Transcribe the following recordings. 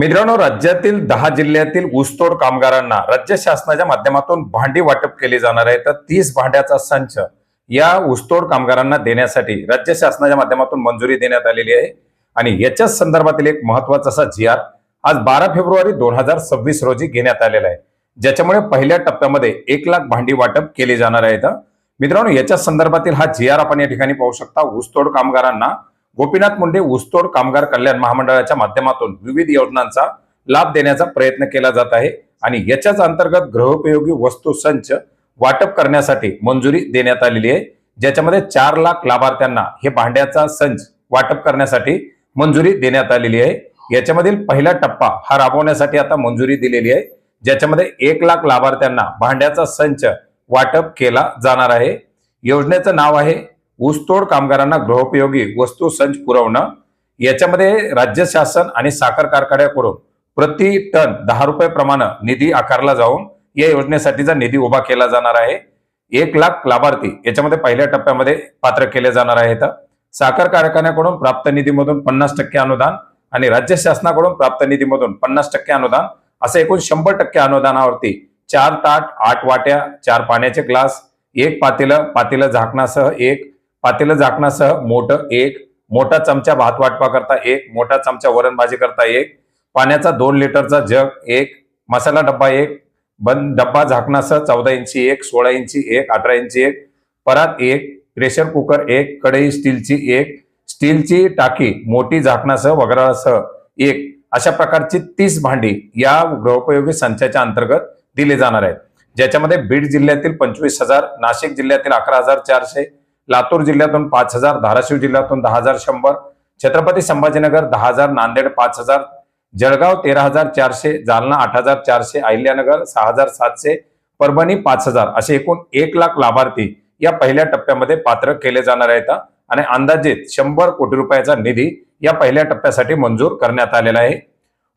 मित्रांनो, राज्यातील 10 जिल्ह्यातील ऊसतोड कामगारांना राज्य शासनाच्या माध्यमातून भांडी वाटप केली जाणार आहे. तर 30 भांड्याचा संच या ऊसतोड कामगारांना देण्यासाठी राज्य शासनाच्या माध्यमातून मंजुरी देण्यात आलेली आहे. आणि याच्याच संदर्भातील एक महत्त्वाचा असा जी.आर. आज 12 फेब्रुवारी 2026 रोजी घेण्यात आलेला आहे, ज्याच्यामुळे पहिल्या टप्प्यामध्ये 1 लाख भांडी वाटप केली जाणार आहेत. मित्रांनो, याच्या संदर्भातील हा जी.आर. आपण या ठिकाणी पाहू शकता. ऊसतोड कामगारांना गोपीनाथ मुंडे ऊसतोड कामगार कल्याण महामंडळाच्या माध्यमातून विविध योजनांचा लाभ देण्याचा प्रयत्न केला जात आहे. आणि याच्याच अंतर्गत गृहोपयोगी वस्तू संच वाटप करण्यासाठी मंजुरी देण्यात आलेली आहे, ज्याच्यामध्ये 4 लाख लाभार्थ्यांना हे भांड्याचा संच वाटप करण्यासाठी मंजुरी देण्यात आलेली आहे. याच्यामधील पहिला टप्पा हा राबवण्यासाठी आता मंजुरी दिलेली आहे, ज्याच्यामध्ये 1 लाख लाभार्थ्यांना भांड्याचा संच वाटप केला जाणार आहे. योजनेचं नाव आहे ऊसतोड कामगारांना गृहोपयोगी वस्तू संच पुरवणं. याच्यामध्ये राज्य शासन आणि साखर कारखान्याकडून प्रति टन 10 रुपये प्रमाणे निधी आकारला जाऊन या योजनेसाठीचा निधी उभा केला जाणार आहे. 1 लाख लाभार्थी याच्यामध्ये पहिल्या टप्प्यामध्ये पात्र केले जाणार आहेत. साखर कारखान्याकडून प्राप्त निधीमधून 50% अनुदान आणि राज्य शासनाकडून प्राप्त निधीमधून 50% अनुदान, असं एकूण 100% अनुदानावरती 4 ताट, 8 वाट्या, 4 पाण्याचे ग्लास, 1 पातेलं झाकणासह 1 पातेलं झाकणासह मोठं 1 मोठा चमचा भात वाटपा करता 1 मोठा चमचा वरण भाजी करता 1 पाण्याचा 2 लिटरचा जग 1 मसाला डब्बा 1 बंद डब्बा झाकणासह 14 इंची 1 16 इंची 1 18 इंची 1 परात 1 प्रेशर कुकर 1 कढई स्टीलची 1 स्टीलची टाकी मोठी झाकणासह वगैरेसह 1 अशा प्रकारची 30 भांडी या गृहोपयोगी संचाच्या अंतर्गत दिली जाणार आहेत, ज्याच्यामध्ये बीड जिल्ह्यातील 25,000, नाशिक जिल्ह्यातील 11,400, लातूर जिल्ह्यातून 5,000, धाराशिव जिल्ह्यातून 10,100, छत्रपती संभाजीनगर 10,000, नांदेड 5,000, जळगाव 13,400, जालना 8,400, अहिल्यानगर 6,700, परभणी 5,000 असे एकूण 1 लाख लाभार्थी या पहिल्या टप्प्यामध्ये पात्र केले जाणार आहेत. आणि अंदाजित 100 कोटी रुपयाचा निधी या पहिल्या टप्प्यासाठी मंजूर करण्यात आलेला आहे.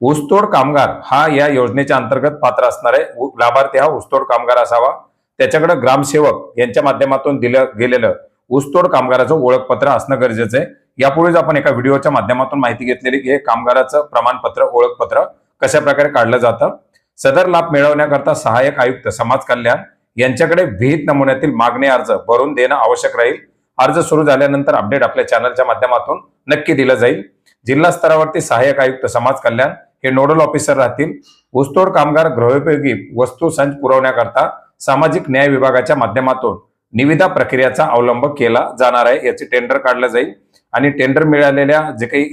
ऊसतोड कामगार हा या योजनेच्या अंतर्गत पात्र असणार आहे. लाभार्थी हा ऊसतोड कामगार असावा. त्याच्याकडे ग्रामसेवक यांच्या माध्यमातून दिलं गेलेलं ऊसतोड कामगाराचं ओळखपत्र असणं गरजेचं आहे. यापूर्वीच आपण एका व्हिडिओच्या माध्यमातून माहिती घेतलेली की हे कामगाराचं प्रमाणपत्र ओळखपत्र कशा प्रकारे काढलं जातं. सदर लाभ मिळवण्याकरता सहाय्यक आयुक्त समाज कल्याण यांच्याकडे विहित नमुन्यातील मागणी अर्ज भरून देणं आवश्यक राहील. अर्ज सुरू झाल्यानंतर अपडेट आपल्या चॅनलच्या माध्यमातून नक्की दिलं जाईल. जिल्हा स्तरावरती सहाय्यक आयुक्त समाज कल्याण हे नोडल ऑफिसर राहतील. ऊसतोड कामगार गृहोपयोगी वस्तू संच पुरवण्याकरता सामाजिक न्याय विभागाच्या माध्यमातून निविदा प्रक्रियेचा अवलंब केला जाणार आहे. याचे टेंडर काढलं जाईल आणि टेंडर मिळालेल्या जे काही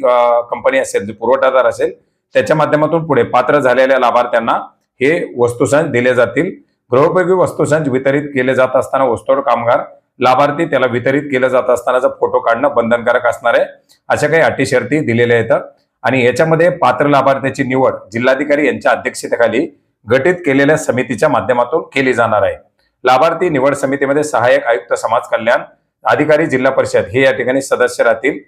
कंपनी असेल, जे पुरवठादार असेल, त्याच्या माध्यमातून पुढे पात्र झालेल्या लाभार्थ्यांना हे वस्तूसंच दिले जातील. गृहोपयोगी वस्तूसंच वितरित केले जात असताना ऊसतोड कामगार लाभार्थी त्याला वितरित केलं जात असतानाचा फोटो काढणं बंधनकारक असणार आहे. अशा काही अटी शर्ती दिलेल्या आहेत. आणि याच्यामध्ये पात्र लाभार्थ्याची निवड जिल्हाधिकारी यांच्या अध्यक्षतेखाली गठीत केलेल्या समितीच्या माध्यमातून केली जाणार आहे. लाभार्थी निवड समितीमध्ये सहाय्यक आयुक्त समाज कल्याण, अधिकारी जिल्हा परिषद हे या ठिकाणी सदस्य राहतील.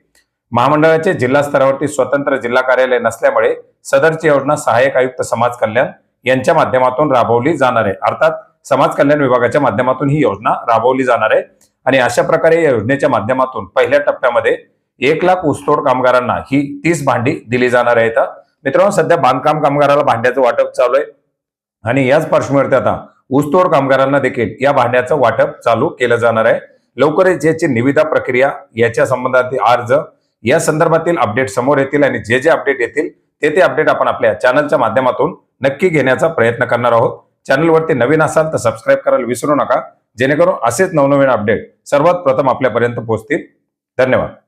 महामंडळाचे जिल्हा स्तरावरती स्वतंत्र जिल्हा कार्यालय नसल्यामुळे सदरची योजना सहाय्यक आयुक्त समाज कल्याण यांच्या माध्यमातून राबवली जाणार आहे. अर्थात समाज कल्याण विभागाच्या माध्यमातून ही योजना राबवली जाणार आहे. आणि अशा प्रकारे या योजनेच्या माध्यमातून पहिल्या टप्प्यामध्ये 1 लाख ऊसतोड कामगारांना ही 30 भांडी दिली जाणार आहेत. मित्रांनो, सध्या बांधकाम कामगाराला भांड्याचं वाटप चालू आहे आणि याच पार्श्वभूमीवरती आता ऊसतोड कामगारांना देखील या भांड्याचं वाटप चालू केलं जाणार आहे. लवकरच याची निविदा प्रक्रिया, याच्या संबंधातील अर्ज या संदर्भातील अपडेट समोर येतील आणि जे अपडेट येतील ते अपडेट आपण आपल्या चॅनलच्या माध्यमातून नक्की घेण्याचा प्रयत्न करणार आहोत. चॅनलवरती नवीन असाल तर सबस्क्राईब करायला विसरू नका, जेणेकरून असेच नवनवीन अपडेट सर्वात प्रथम आपल्यापर्यंत पोहोचतील. धन्यवाद.